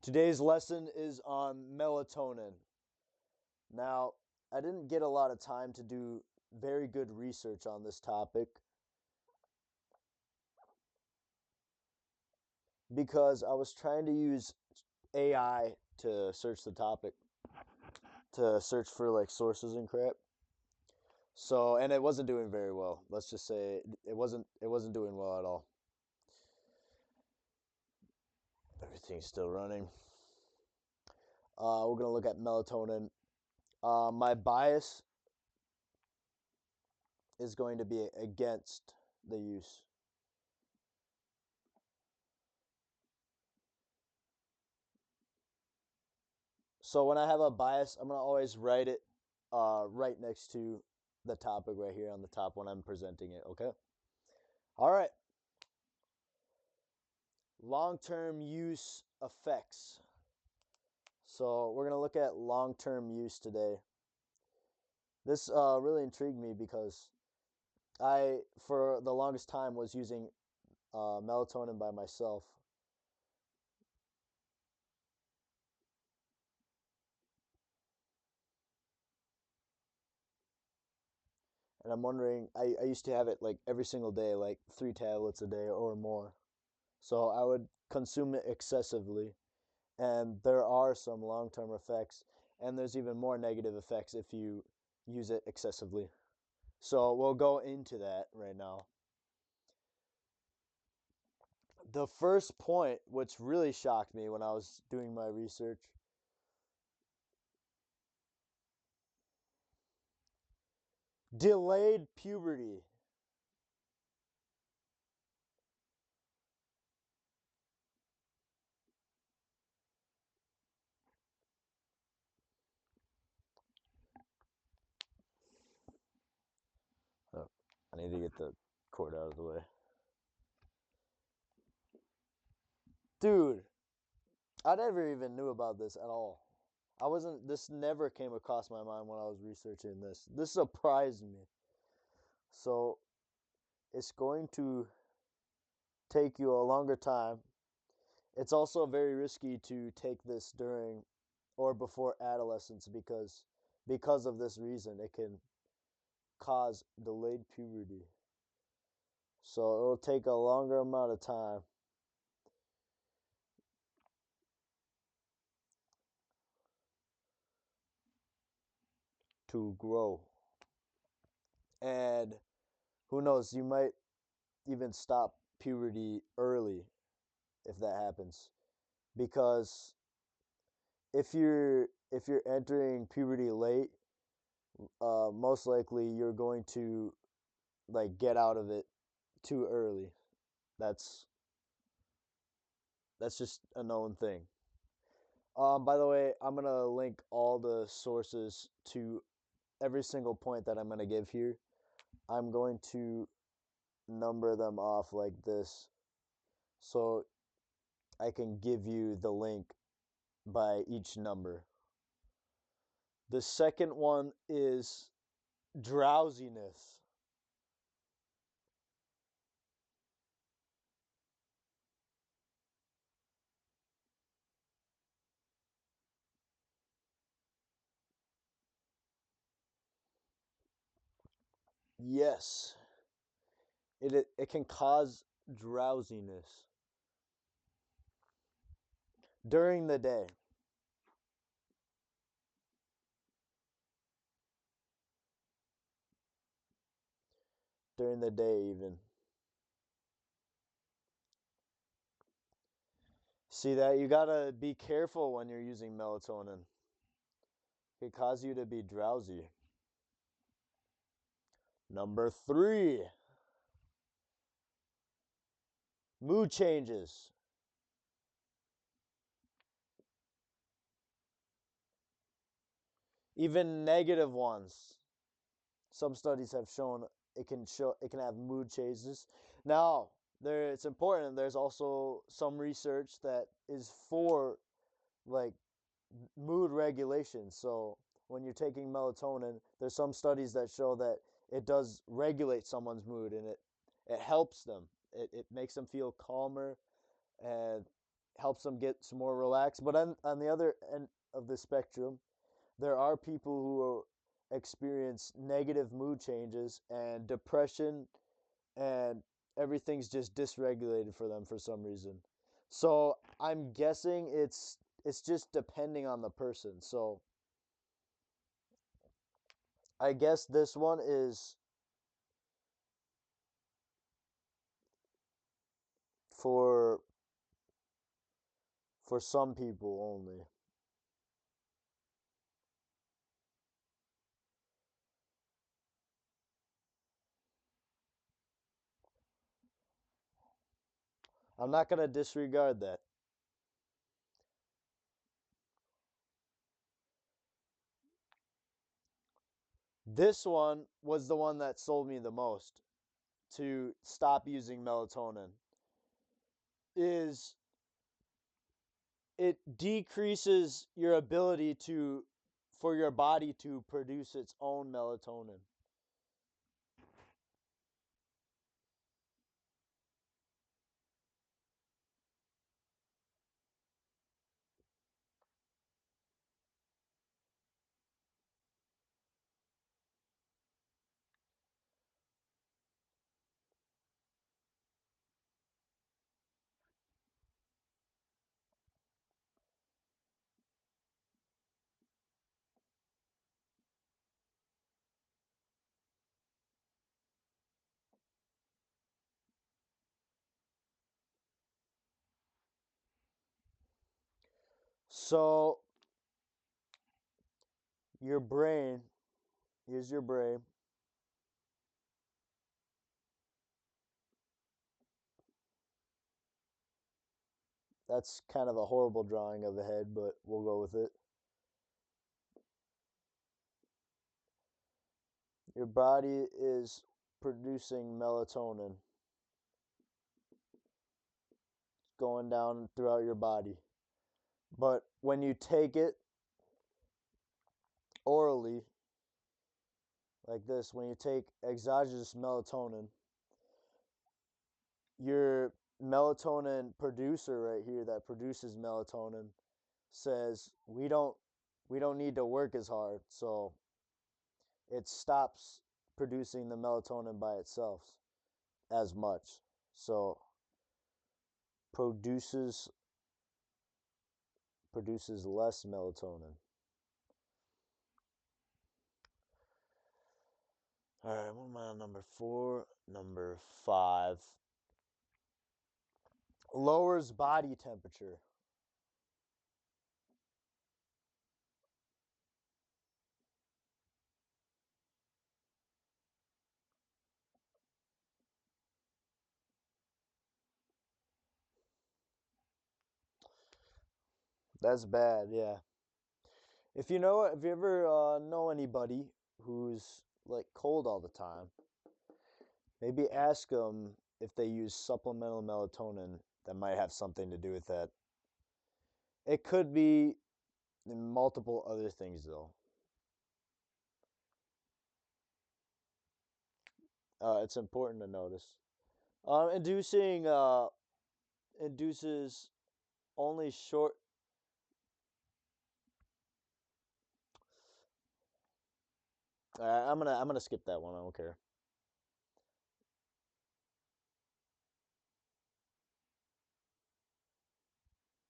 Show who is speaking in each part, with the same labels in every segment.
Speaker 1: Today's lesson is on melatonin. Now, I didn't get a lot of time to do very good research on this topic because I was trying to use AI to search the topic, to search for like sources and crap. So, and it wasn't doing very well. Let's just say it wasn't doing well at all. Everything's still running. We're gonna look at melatonin. My bias is going to be against the use. So when I have a bias, I'm gonna always write it right next to the topic right here on the top when I'm presenting it. Okay. All right. Long-term use effects. So we're gonna look at long-term use today. This really intrigued me because I, for the longest time, was using melatonin by myself. And I'm wondering, I used to have it like every single day, like 3 tablets a day or more. So I would consume it excessively. And there are some long-term effects, and there's even more negative effects if you use it excessively. So we'll go into that right now. The first point, which really shocked me when I was doing my research, delayed puberty. Oh, I need to get the cord out of the way. Dude, I never even knew about this at all. This never came across my mind when I was researching this. This surprised me. So it's going to take you a longer time. It's also very risky to take this during or before adolescence because of this reason it can cause delayed puberty. So it'll take a longer amount of time to grow. And who knows, you might even stop puberty early if that happens. Because if you're entering puberty late, most likely you're going to like get out of it too early. That's that's just a known thing. By the way, I'm gonna link all the sources to every single point that I'm gonna give here. I'm going to number them off like this so I can give you the link by each number. The second one is drowsiness. Yes, it can cause drowsiness during the day. During the day, even. See that? You gotta be careful when you're using melatonin. It can cause you to be drowsy. Number three, mood changes. Even negative ones. Some studies have shown it can have mood changes. Now, it's important. There's also some research that is for like mood regulation. So when you're taking melatonin, there's some studies that show that it does regulate someone's mood and it helps them. It makes them feel calmer and helps them get some more relaxed. But on the other end of the spectrum, there are people who experience negative mood changes and depression, and everything's just dysregulated for them for some reason. So I'm guessing it's just depending on the person. So I guess this one is for for some people only. I'm not going to disregard that. This one was the one that sold me the most to stop using melatonin. Is it decreases your ability to for your body to produce its own melatonin. So your brain, here's your brain. That's kind of a horrible drawing of a head, but we'll go with it. Your body is producing melatonin going down throughout your body. But when you take it orally, like this, when you take exogenous melatonin, your melatonin producer right here that produces melatonin says we don't need to work as hard, so it stops producing the melatonin by itself as much. So produces produces less melatonin. All right, what am I on number 4? Number 5. Lowers body temperature. That's bad, yeah. If you ever know anybody who's like cold all the time, maybe ask them if they use supplemental melatonin. That might have something to do with that. It could be multiple other things though. It's important to notice. Inducing induces only short. I'm gonna skip that one. I don't care.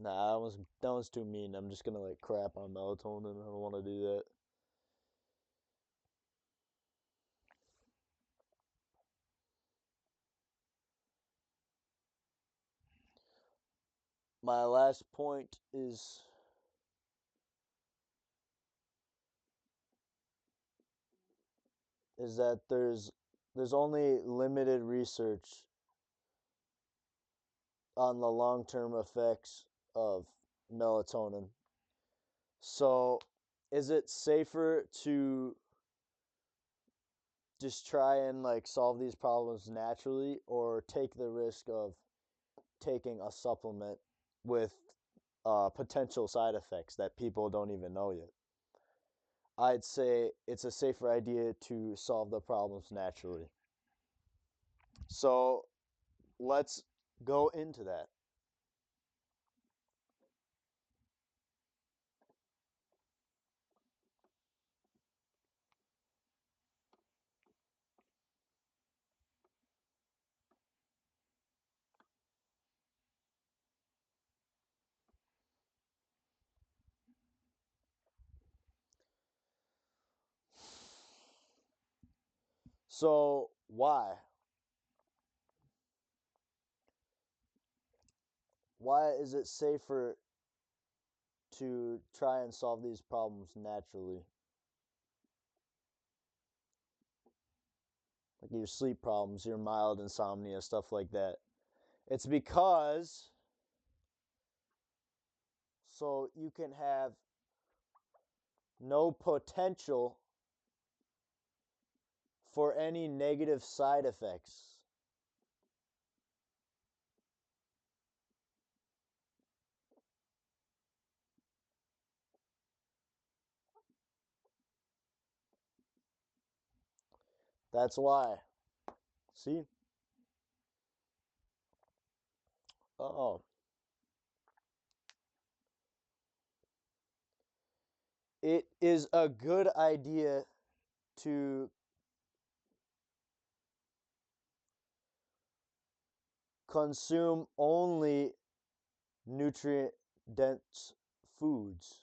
Speaker 1: Nah, that was too mean. I'm just gonna like crap on melatonin. I don't want to do that. My last point is that there's only limited research on the long-term effects of melatonin. So, is it safer to just try and like solve these problems naturally or take the risk of taking a supplement with potential side effects that people don't even know yet? I'd say it's a safer idea to solve the problems naturally. So let's go into that. So why? Why is it safer to try and solve these problems naturally? Like your sleep problems, your mild insomnia, stuff like that. It's because so you can have no potential for any negative side effects. That's why. See? Oh, it is a good idea to consume only nutrient dense foods.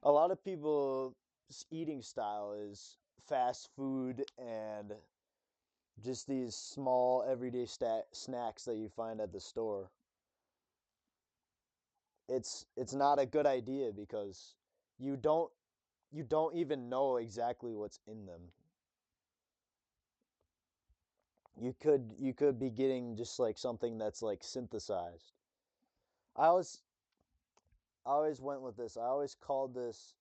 Speaker 1: A lot of people's eating style is fast food and just these small everyday snacks that you find at the store. It's not a good idea because you don't you don't even know exactly what's in them. You could be getting just like something that's like synthesized. I always I always went with this. I always called this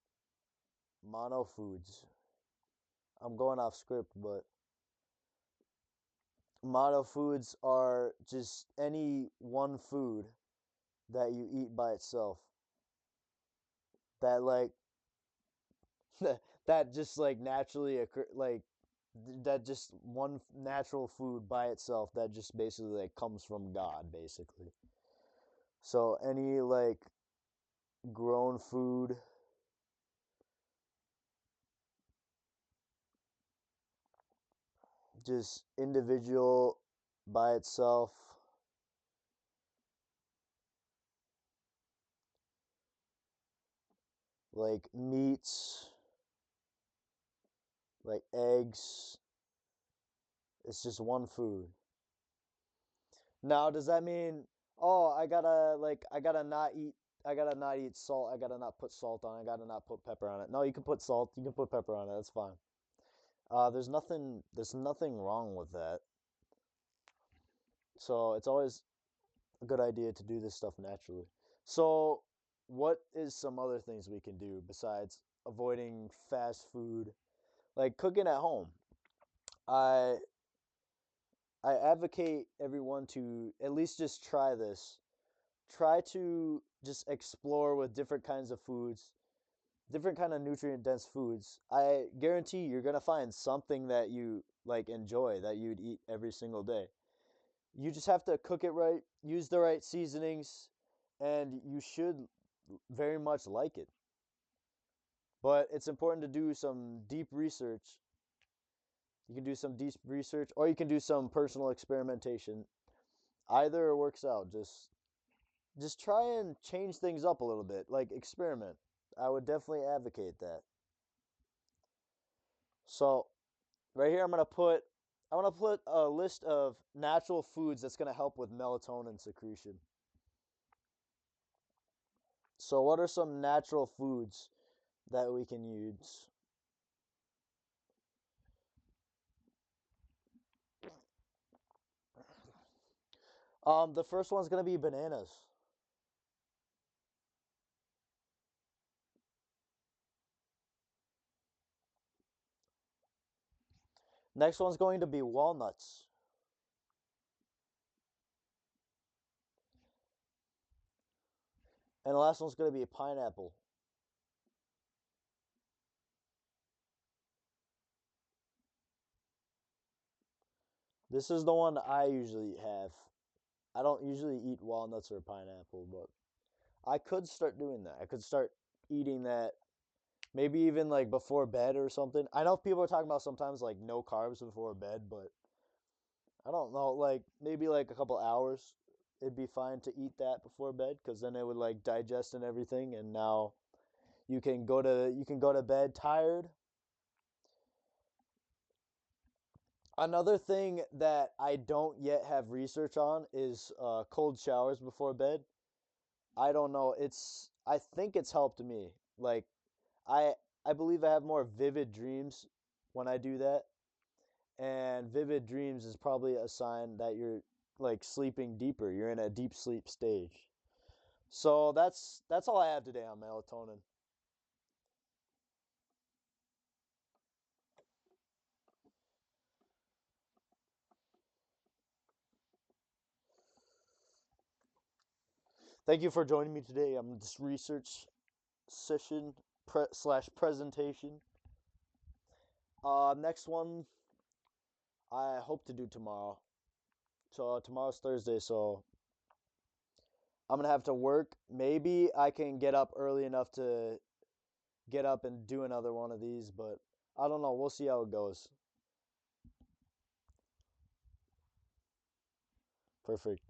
Speaker 1: mono foods. I'm going off script, but mono foods are just any one food that you eat by itself. That like that just like naturally occur like that just one natural food by itself that just basically like comes from God basically. So any like grown food, just individual by itself, like meats, like eggs, it's just one food. Now, does that mean, oh, I gotta not eat salt, I gotta not put salt on it, I gotta not put pepper on it? No, you can put salt, you can put pepper on it, that's fine. There's nothing wrong with that. So it's always a good idea to do this stuff naturally. So, what is some other things we can do besides avoiding fast food, like cooking at home? I I advocate everyone to at least just try this. Try to just explore with different kinds of foods, different kind of nutrient dense foods. I guarantee you're going to find something that you like enjoy that you'd eat every single day. You just have to cook it right, use the right seasonings, and you should very much like it. But it's important to do some deep research. You can do some deep research or you can do some personal experimentation. Either works out. Just try and change things up a little bit, like experiment. I would definitely advocate that. So, right here I'm going to put a list of natural foods that's going to help with melatonin secretion. So, what are some natural foods that we can use? The first one's going to be bananas. Next one's going to be walnuts. And the last one's going to be pineapple. This is the one I usually have. I don't usually eat walnuts or pineapple, but I could start doing that. I could start eating that maybe even like before bed or something. I know people are talking about sometimes like no carbs before bed, but I don't know, like maybe like a couple hours. It'd be fine to eat that before bed because then it would like digest and everything, and now you can go to bed tired. Another thing that I don't yet have research on is cold showers before bed. I don't know. I think it's helped me. Like I I believe I have more vivid dreams when I do that, and vivid dreams is probably a sign that you're like sleeping deeper. You're in a deep sleep stage. So that's all I have today on melatonin. Thank you for joining me today on this research session slash presentation. Next one I hope to do tomorrow. So tomorrow's Thursday, so I'm gonna have to work. Maybe I can get up early enough to get up and do another one of these, but I don't know. We'll see how it goes. Perfect.